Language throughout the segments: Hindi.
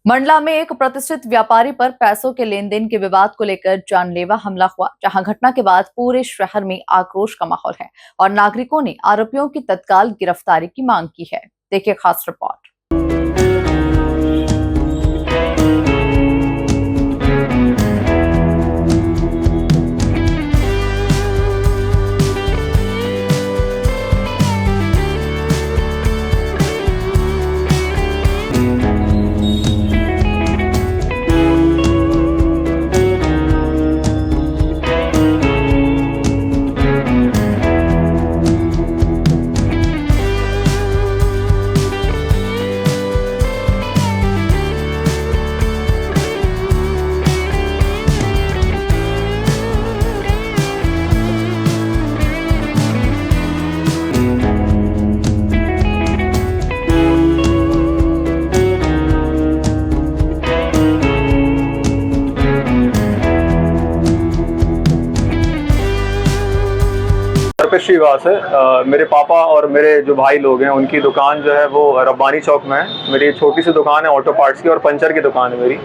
मंडला में एक प्रतिष्ठित व्यापारी पर पैसों के लेन देन के विवाद को लेकर जानलेवा हमला हुआ, जहां घटना के बाद पूरे शहर में आक्रोश का माहौल है और नागरिकों ने आरोपियों की तत्काल गिरफ्तारी की मांग की है। देखिए खास रिपोर्ट। श्रीवास है। मेरे पापा और मेरे जो भाई लोग हैं उनकी दुकान जो है वो रब्बानी चौक में है। मेरी छोटी सी दुकान है ऑटो पार्ट्स की और पंचर की दुकान है मेरी।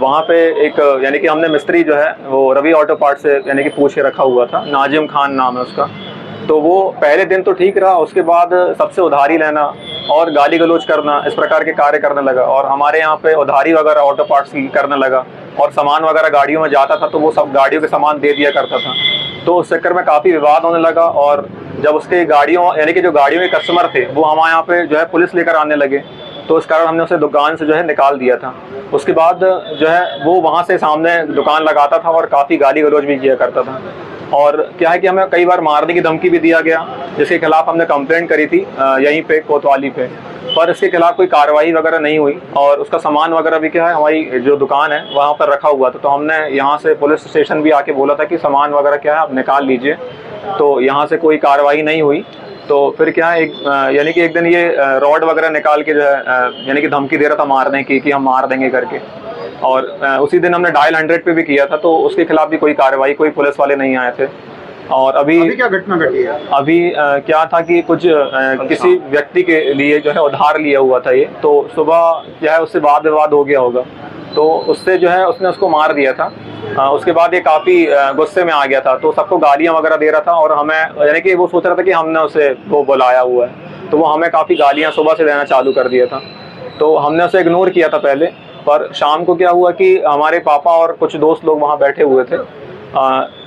वहाँ पे एक यानी कि हमने मिस्त्री जो है वो रवि ऑटो पार्ट्स से यानी कि पूछ के रखा हुआ था, नाजिम खान नाम है उसका। तो वो पहले दिन तो ठीक रहा, उसके बाद सबसे उधारी लेना और गाली गलौज करना, इस प्रकार के कार्य करने लगा। और हमारे यहाँ पे उधारी वगैरह ऑटो पार्ट्स की करने लगा और सामान वगैरह गाड़ियों में जाता था तो वो सब गाड़ियों के सामान दे दिया करता था। तो उस चक्कर में काफ़ी विवाद होने लगा और जब उसके गाड़ियों यानी कि जो गाड़ियों के कस्टमर थे वो हमारे यहाँ पे जो है पुलिस लेकर आने लगे, तो उस कारण हमने उसे दुकान से जो है निकाल दिया था। उसके बाद जो है वो वहाँ से सामने दुकान लगाता था और काफ़ी गाली गलौज भी किया करता था। और क्या है कि हमें कई बार मारने की धमकी भी दिया गया, जिसके खिलाफ हमने कंप्लेंट करी थी यहीं पे कोतवाली पे, पर इसके खिलाफ कोई कार्रवाई वगैरह नहीं हुई। और उसका सामान वगैरह भी क्या है हमारी जो दुकान है वहाँ पर रखा हुआ था, तो हमने यहाँ से पुलिस स्टेशन भी आके बोला था कि सामान वगैरह क्या है आप निकाल लीजिए, तो यहाँ से कोई कार्रवाई नहीं हुई। तो फिर क्या है यानी कि एक दिन ये रॉड वगैरह निकाल के जो है यानी कि धमकी दे रहा था मारने की कि हम मार देंगे करके। और उसी दिन हमने डायल 100 पे भी किया था, तो उसके खिलाफ भी कोई कार्रवाई, कोई पुलिस वाले नहीं आए थे। और अभी क्या घटना घटी है? अभी क्या था कि कुछ किसी व्यक्ति के लिए जो है उधार लिया हुआ था ये, तो सुबह जो है उससे वाद विवाद हो गया होगा, तो उससे जो है उसने उसको मार दिया था। उसके बाद ये काफ़ी गुस्से में आ गया था, तो सबको गालियाँ वगैरह दे रहा था और हमें यानी कि वो सोच रहा था कि हमने उसे वो बुलाया हुआ है, तो वो हमें काफ़ी गालियाँ सुबह से देना चालू कर दिया था। तो हमने उसे इग्नोर किया था पहले, पर शाम को क्या हुआ कि हमारे पापा और कुछ दोस्त लोग वहाँ बैठे हुए थे,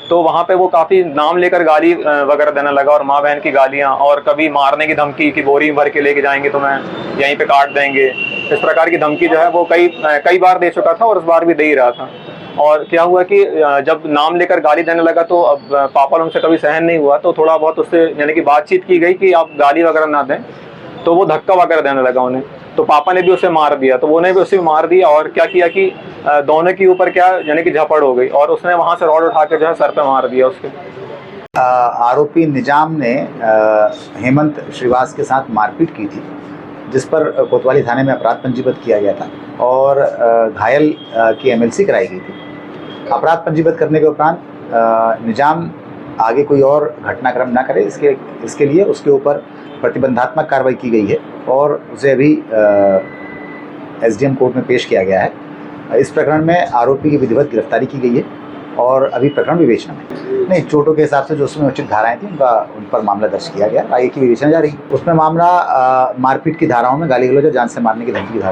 तो वहाँ पे वो काफ़ी नाम लेकर गाली वगैरह देने लगा और माँ बहन की गालियाँ, और कभी मारने की धमकी कि बोरी भर के लेके जाएंगे तो मैं यहीं पे काट देंगे, इस प्रकार की धमकी जो है वो कई बार दे चुका था और इस बार भी दे ही रहा था। और क्या हुआ कि जब नाम लेकर गाली देने लगा तो अब पापा उनसे कभी सहन नहीं हुआ, तो थोड़ा बहुत उससे यानी कि बातचीत की गई कि आप गाली वगैरह ना दें, तो वो धक्का वगैरह देने लगा उन्हें, तो पापा ने भी उसे मार दिया, तो वो ने भी उसे मार दिया। और क्या किया कि दोनों के ऊपर क्या यानी कि झपड़ हो गई और उसने वहां से रॉड उठा के जो है सर पे मार दिया उसके। आरोपी निजाम ने हेमंत श्रीवास के साथ मारपीट की थी, जिस पर कोतवाली थाने में अपराध पंजीबद्ध किया गया था और घायल की एमएलसी कराई गई थी। अपराध पंजीबद्ध करने के उपरांत निजाम आगे कोई और घटनाक्रम ना करे, इसके लिए उसके ऊपर प्रतिबंधात्मक कार्रवाई की गई है और उसे अभी एसडीएम कोर्ट में पेश किया गया है। इस प्रकरण में आरोपी की विधिवत गिरफ्तारी की गई है और अभी प्रकरण विवेचना में नहीं, चोटों के हिसाब से जो उसमें उचित धाराएं थी उन पर मामला दर्ज किया गया, आगे की विवेचना जारी। उसमें मामला मारपीट की धाराओं में गाली गलौज और जान से मारने की धमकी की धारा